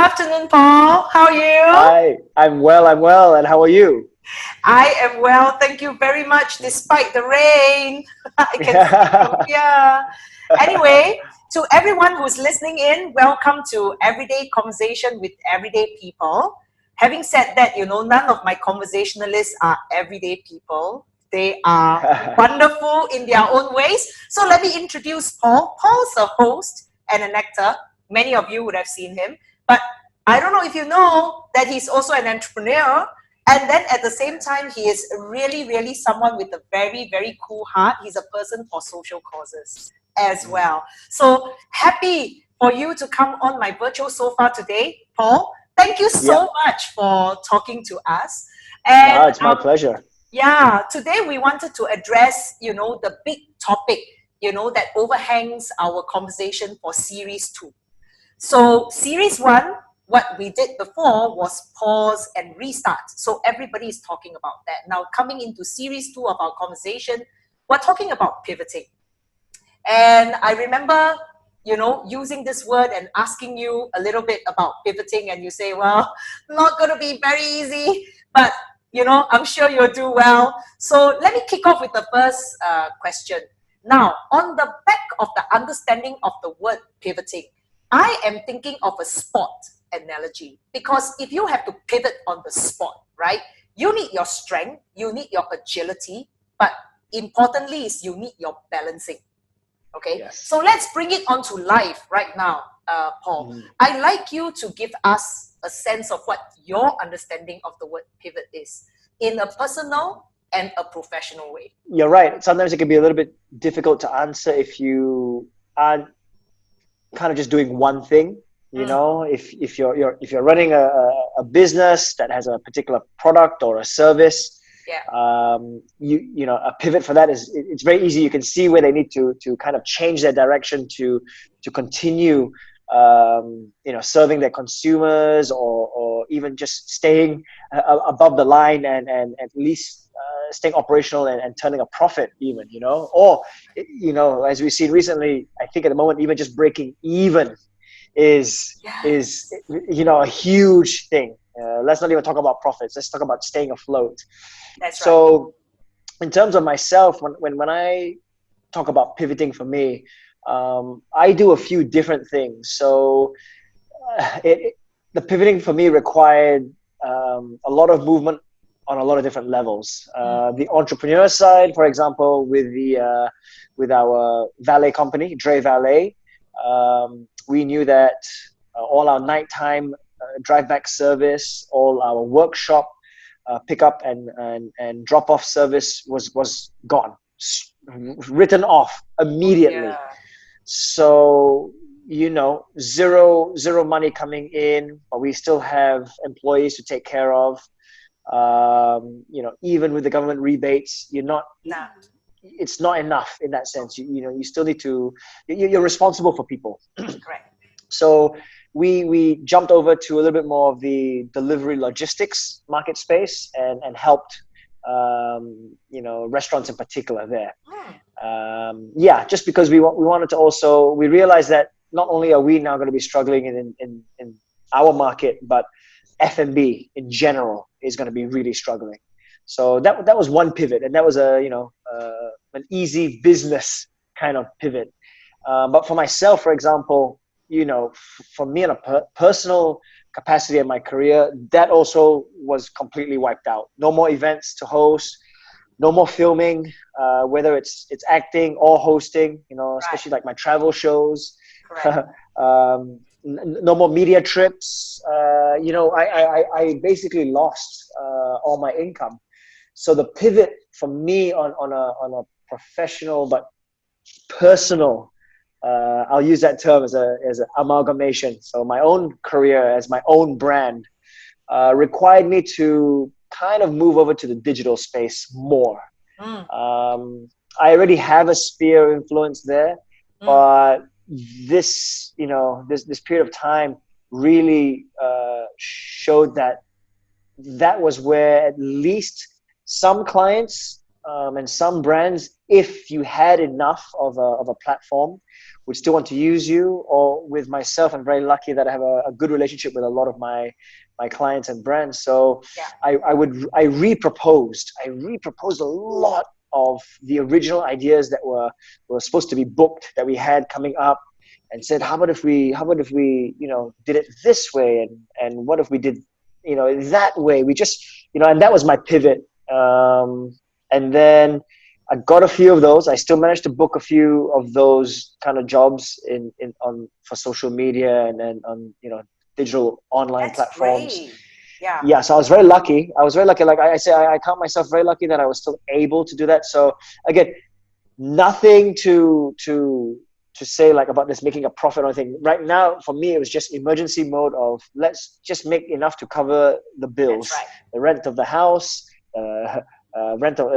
afternoon, Paul. How are you? Hi, I'm well, and how are you? I am well. Thank you very much, despite the rain. I can see from here. Anyway, to everyone who's listening in, welcome to Everyday Conversation with Everyday People. Having said that, none of my conversationalists are everyday people. They are wonderful in their own ways. So let me introduce Paul. Paul's a host and an actor. Many of you would have seen him. But I don't know if you know that he's also an entrepreneur. And then at the same time, he is really, really someone with a very, very cool heart. He's a person for social causes as well. So happy for you to come on my virtual sofa today, Paul. Thank you Yep. so much for talking to us. No, And it's my pleasure. yeah, today we wanted to address, the big topic, that overhangs our conversation for series 2. So series 1, what we did before was pause and restart. So everybody is talking about that. Now coming into series 2 of our conversation, we're talking about pivoting. And I remember, using this word and asking you a little bit about pivoting, and you say, well, not going to be very easy, but, I'm sure you'll do well. So let me kick off with the first question. Now, on the back of the understanding of the word pivoting, I am thinking of a sport analogy, because if you have to pivot on the spot, right, you need your strength, you need your agility, but importantly is you need your balancing. Okay, Yes. so let's bring it onto life right now, Paul. I'd like you to give us a sense of what your understanding of the word pivot is in a personal and a professional way. You're right. Sometimes it can be a little bit difficult to answer if you aren't kind of just doing one thing. If you're running a business that has a particular product or a service, a pivot for that is, it's very easy. You can see where they need to kind of change their direction to continue serving their consumers, or even just staying above the line and at least staying operational and turning a profit even, or as we've seen recently, I think at the moment even just breaking even is a huge thing. Let's not even talk about profits. Let's talk about staying afloat. That's so right. In terms of myself, when I talk about pivoting for me, I do a few different things. So the pivoting for me required a lot of movement on a lot of different levels. The entrepreneur side, for example, with our valet company, Dre Valet, we knew that all our nighttime drive-back service, all our workshop pickup and drop-off service was gone, written off immediately. So zero money coming in, but we still have employees to take care of. Even with the government rebates, it's not enough in that sense. You still need to, you're responsible for people. Correct. So we jumped over to a little bit more of the delivery logistics market space and helped restaurants in particular there. Just because we wanted to also, we realized that not only are we now going to be struggling in our market, but F&B in general is going to be really struggling. So that was one pivot, and that was an easy business kind of pivot. But for myself, for example, for me in a personal capacity in my career, that also was completely wiped out. No more events to host, no more filming, whether it's acting or hosting, especially like my travel shows. No more media trips. I basically lost all my income. So the pivot for me on a professional but personal, I'll use that term as an amalgamation. So my own career as my own brand required me to kind of move over to the digital space more. I already have a sphere of influence there, but this period of time really showed that was where at least some clients and some brands if you had enough of a platform, would still want to use you. Or with myself, I'm very lucky that I have a good relationship with a lot of my clients and brands. So Yeah. I reproposed a lot of the original ideas that were supposed to be booked, that we had coming up, and said, how about if we did it this way, and what if we did that way? We just and that was my pivot. And then I got a few of those. I still managed to book a few of those kind of jobs for social media, and then on digital online That's platforms. great. Yeah. Yeah, so I was very lucky. Like I say, I count myself very lucky that I was still able to do that. So again, nothing to say like about this making a profit or anything. Right now, for me, it was just emergency mode of let's just make enough to cover the bills, That's right. the rent of the house, rent of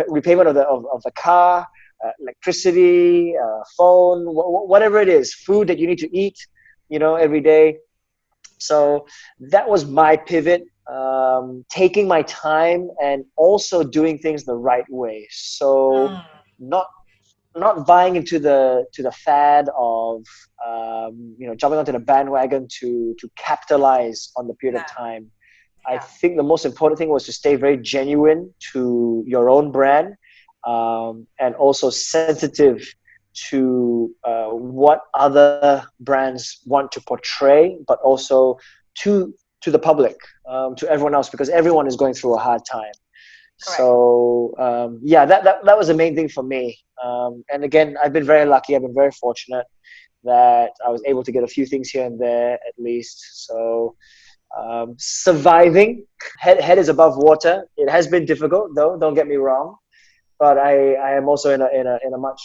repayment of the car, electricity, phone, whatever it is, food that you need to eat, every day. So that was my pivot. Taking my time and also doing things the right way. So Mm. not buying into the fad of jumping onto the bandwagon to capitalize on the period of Yeah. time. I Yeah. think the most important thing was to stay very genuine to your own brand, and also sensitive to what other brands want to portray, but also to the public, to everyone else, because everyone is going through a hard time. Correct. So that was the main thing for me. And again, I've been very lucky. I've been very fortunate that I was able to get a few things here and there at least. So surviving, head is above water. It has been difficult though, don't get me wrong, but I am also in a much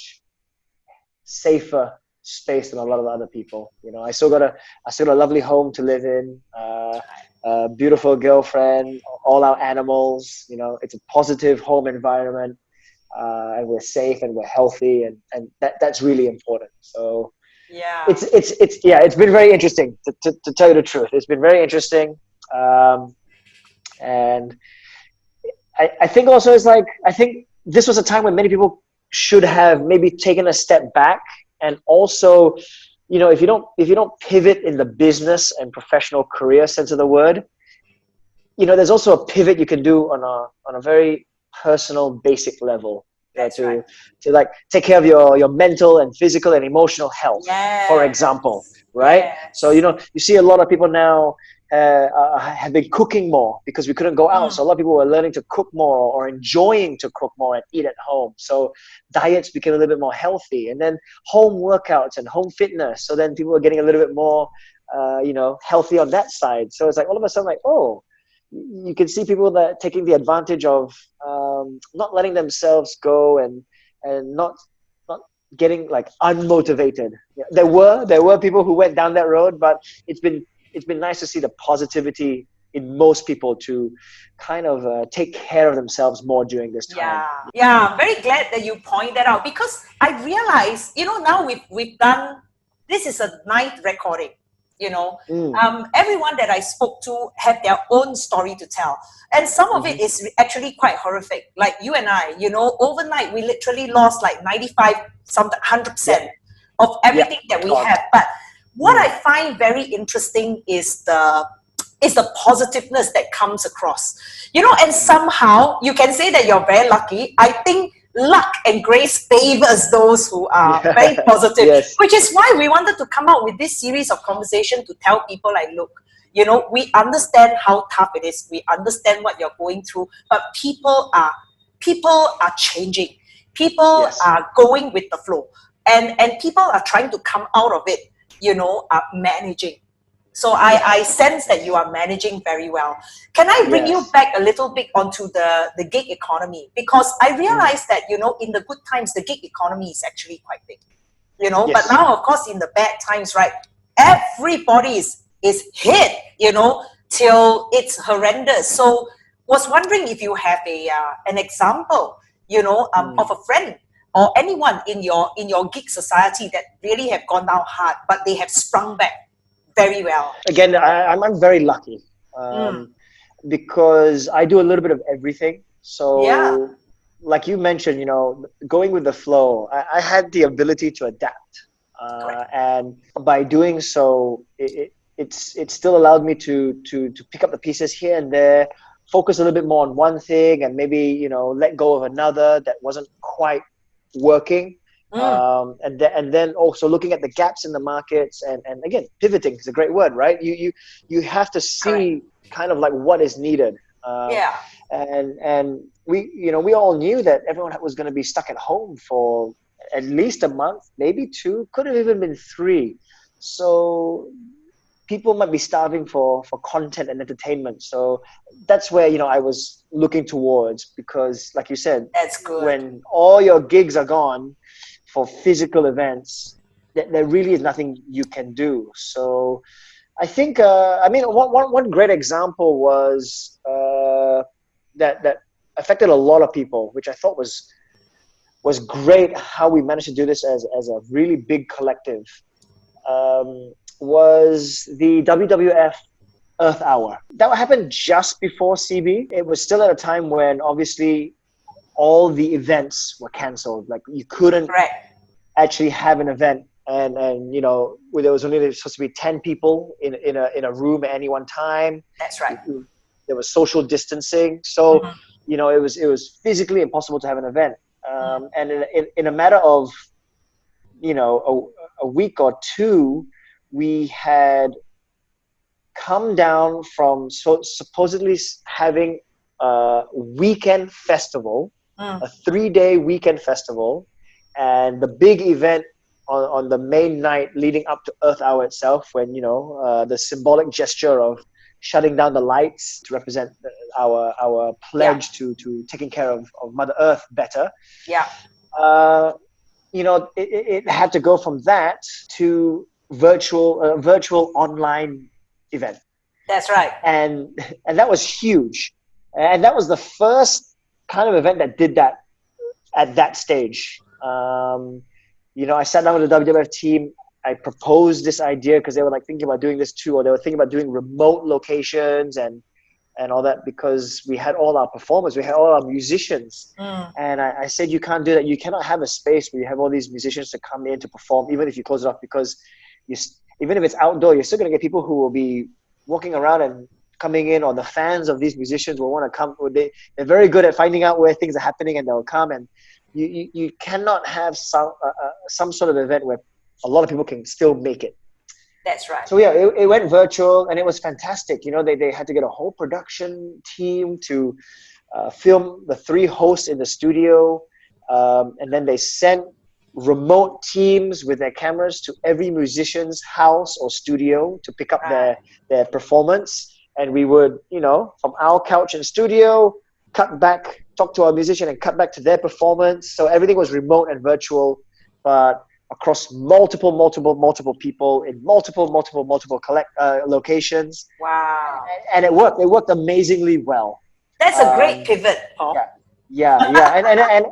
safer space than a lot of other people. I still got a lovely home to live in, a beautiful girlfriend, all our animals. It's a positive home environment, and we're safe and we're healthy, and that's really important. So Yeah. it's been very interesting to tell you the truth. It's been very interesting, and I think also I think this was a time when many people should have maybe taken a step back, and also, if you don't pivot in the business and professional career sense of the word, there's also a pivot you can do on a very personal, basic level. That's right. To like take care of your mental and physical and emotional health, for Yes. example, right? So Yes. you see a lot of people now have been cooking more because we couldn't go out. Mm. So a lot of people were learning to cook more, or enjoying to cook more and eat at home. So diets became a little bit more healthy, and then home workouts and home fitness. So then people were getting a little bit more, healthy on that side. So it's like all of a sudden, like, oh, you can see people that taking the advantage of not letting themselves go, and not getting like unmotivated. There were people who went down that road, but it's been nice to see the positivity in most people to kind of take care of themselves more during this time. Yeah, I'm very glad that you point that out, because I realize, now we've done, this is a ninth recording, Mm. everyone that I spoke to have their own story to tell. And some of it is actually quite horrific. Like you and I, overnight, we literally lost like 95, something, 100% of everything that we have. But what I find very interesting is the positiveness that comes across, and somehow you can say that you're very lucky. I think luck and grace favors those who are very positive, Yes. which is why we wanted to come out with this series of conversation to tell people like, look, we understand how tough it is. We understand what you're going through, but people are changing. People are going with the flow, and people are trying to come out of it, managing. So I sense that you are managing very well. Can I bring you back a little bit onto the gig economy? Because I realize that, in the good times, the gig economy is actually quite big, but now, of course, in the bad times, right, everybody is hit, till it's horrendous. So was wondering if you have an example, of a friend or anyone in your gig society that really have gone down hard, but they have sprung back very well. Again, I'm very lucky, because I do a little bit of everything. So like you mentioned, going with the flow, I had the ability to adapt. And by doing so, it still allowed me to pick up the pieces here and there, focus a little bit more on one thing, and maybe let go of another that wasn't quite working. And then also looking at the gaps in the markets, and again, pivoting is a great word, right? You have to see kind of like what is needed. Yeah. And we all knew that everyone was going to be stuck at home for at least a month, maybe two, could have even been three. So people might be starving for content and entertainment. So that's where I was looking towards, because like you said, That's good. when all your gigs are gone for physical events, there really is nothing you can do. So I think one great example was that affected a lot of people, which I thought was great, how we managed to do this as a really big collective, was the WWF Earth Hour. That happened just before CB. It was still at a time when obviously all the events were cancelled. Like you couldn't actually have an event, and there was only supposed to be 10 people in a room at any one time. That's right. There was social distancing, so it was physically impossible to have an event. And in a matter of a week or two, we had come down from supposedly having a weekend festival, a 3-day weekend festival, and the big event on the main night leading up to Earth Hour itself, when the symbolic gesture of shutting down the lights to represent our pledge to taking care of Mother Earth better. Yeah. It had to go from that to virtual online event. That's right. And that was huge. And that was the first kind of event that did that at that stage. I sat down with the WWF team. I proposed this idea because they were like thinking about doing this too, or they were thinking about doing remote locations and all that, because we had all our performers, we had all our musicians. And I said, you can't do that. You cannot have a space where you have all these musicians to come in to perform, even if you close it off, because even if it's outdoor, you're still going to get people who will be walking around and coming in, or the fans of these musicians will want to come. They're very good at finding out where things are happening, and they'll come. And you cannot have some sort of event where a lot of people can still make it. That's right. So yeah, it went virtual, and it was fantastic. They had to get a whole production team to film the 3 hosts in the studio, and then they sent remote teams with their cameras to every musician's house or studio to pick up their performance. And we would, from our couch in studio, cut back, talk to our musician, and cut back to their performance. So everything was remote and virtual, but across multiple people in multiple locations. Wow. And it worked. It worked amazingly well. That's a great pivot, Paul. Yeah. And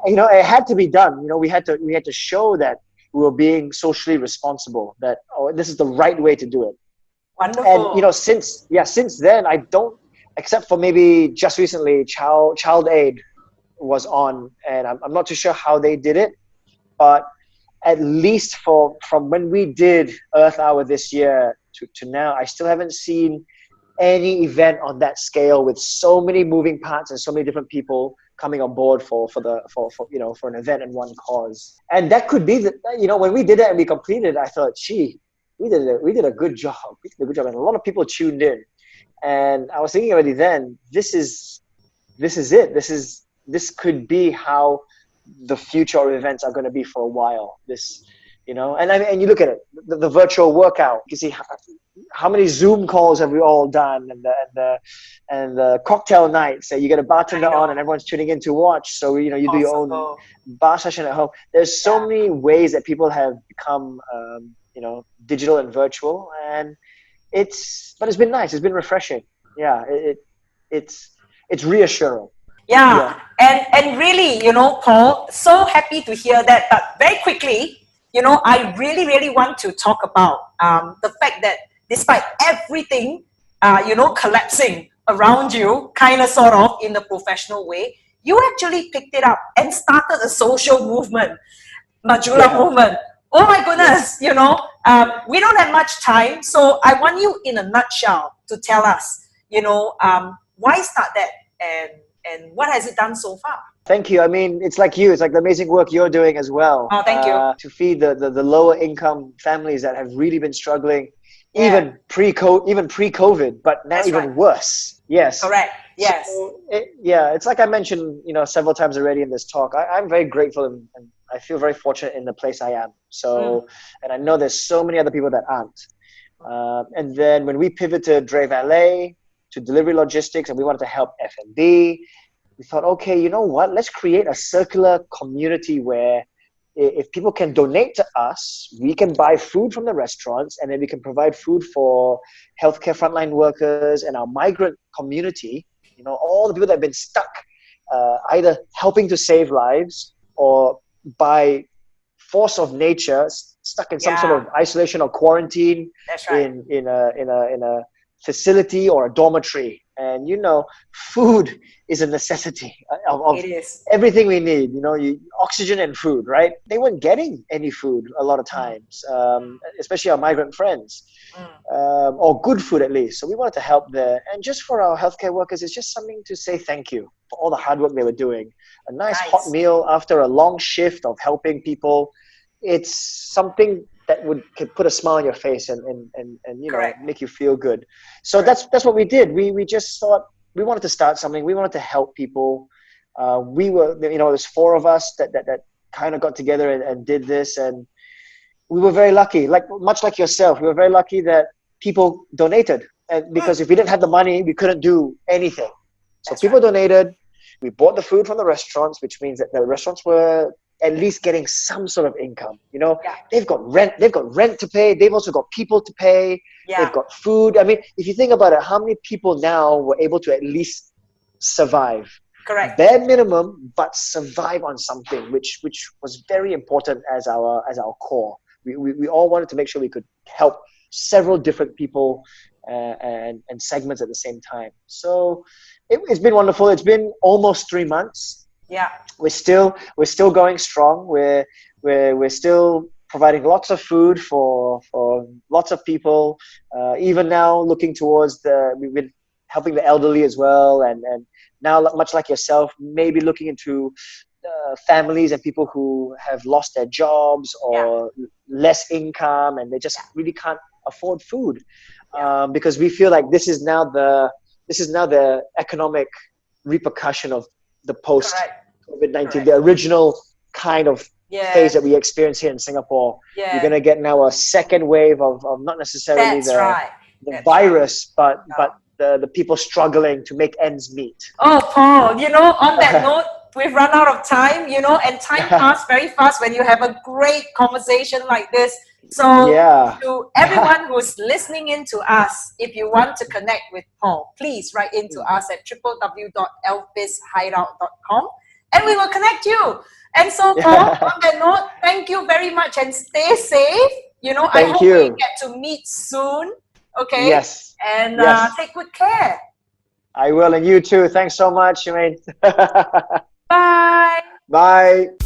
it had to be done. We had to show that we were being socially responsible, that this is the right way to do it. Wonderful. And since then, I don't, except for maybe just recently, Child Aid was on, and I'm not too sure how they did it, but at least from when we did Earth Hour this year to now, I still haven't seen any event on that scale with so many moving parts and so many different people coming on board for an event and one cause. And that could be when we did it and we completed it, I thought, gee, we did a good job. We did a good job, and a lot of people tuned in. And I was thinking already then, this is it. This could be how the future of events are going to be for a while. And you look at it, the virtual workout. You see how many Zoom calls have we all done, and the cocktail nights that you get a bartender on and everyone's tuning in to watch. So you do your own bar session at home. There's so many ways that people have become digital and virtual, and it's been nice. It's been refreshing. Yeah, it's reassuring. Yeah. And really, Paul, so happy to hear that. But very quickly, I really, really want to talk about the fact that despite everything, collapsing around you, kind of, sort of, in the professional way, you actually picked it up and started a social movement, Majular Movement. Oh my goodness, you know, we don't have much time, so I want you in a nutshell to tell us, you know, why start that, and what has it done so far? Thank you. I mean, it's like you. It's like the amazing work you're doing as well. Oh, thank you. To feed the lower income families that have really been struggling, Yeah. even pre-COVID, but now That's even right. worse. Yes. Correct. Yes. So, yeah, it's like I mentioned, you know, several times already in this talk. I'm very grateful and I feel very fortunate in the place I am. So, and I know there's so many other people that aren't. And then when we pivoted Dre Valet to delivery logistics and we wanted to help F&B, we thought, okay, you know what? Let's create a circular community where if people can donate to us, we can buy food from the restaurants, and then we can provide food for healthcare frontline workers and our migrant community, you know, all the people that have been stuck, either helping to save lives or by force of nature, stuck in some sort of isolation or quarantine. That's right. in a facility or a dormitory. And you know, food is a necessity of It is. everything we need. You know, oxygen and food, right? They weren't getting any food a lot of times, especially our migrant friends, or good food at least. So we wanted to help there. And just for our healthcare workers, it's just something to say thank you for all the hard work they were doing. A nice hot meal after a long shift of helping people. It's something that could put a smile on your face and you know, make you feel good. So that's what we did. We just thought we wanted to start something. We wanted to help people. We were, you know, there's 4 of us that kind of got together and did this, and we were very lucky. Much like yourself, we were very lucky that people donated, and because if we didn't have the money, we couldn't do anything. So people donated. We bought the food from the restaurants, which means that the restaurants were at least getting some sort of income. You know, they've got rent to pay. They've also got people to pay. They've got food. I mean, if you think about it, how many people now were able to at least survive? Correct. Bare minimum, but survive on something, which was very important as our core. We all wanted to make sure we could help several different people and segments at the same time. So it's been wonderful. It's been almost 3 months. Yeah. We're still going strong. We're still providing lots of food for lots of people. Even now, looking towards we've been helping the elderly as well, and now, much like yourself, maybe looking into families and people who have lost their jobs or less income, and they just really can't afford food, because we feel like this is now the economic repercussion of the post COVID-19, the original kind of phase that we experience here in Singapore. You're going to get now a second wave of not necessarily the virus, but the people struggling to make ends meet. Oh, Paul, you know, on that note, we've run out of time, you know, and time passes very fast when you have a great conversation like this. So to everyone who's listening in to us, if you want to connect with Paul, please write into us at www.elpishideout.com and we will connect you. And so, Paul, on that note, thank you very much and stay safe. You know, I hope we get to meet soon. Okay? Yes. And take good care. I will, and you too. Thanks so much, Germaine. Bye. Bye.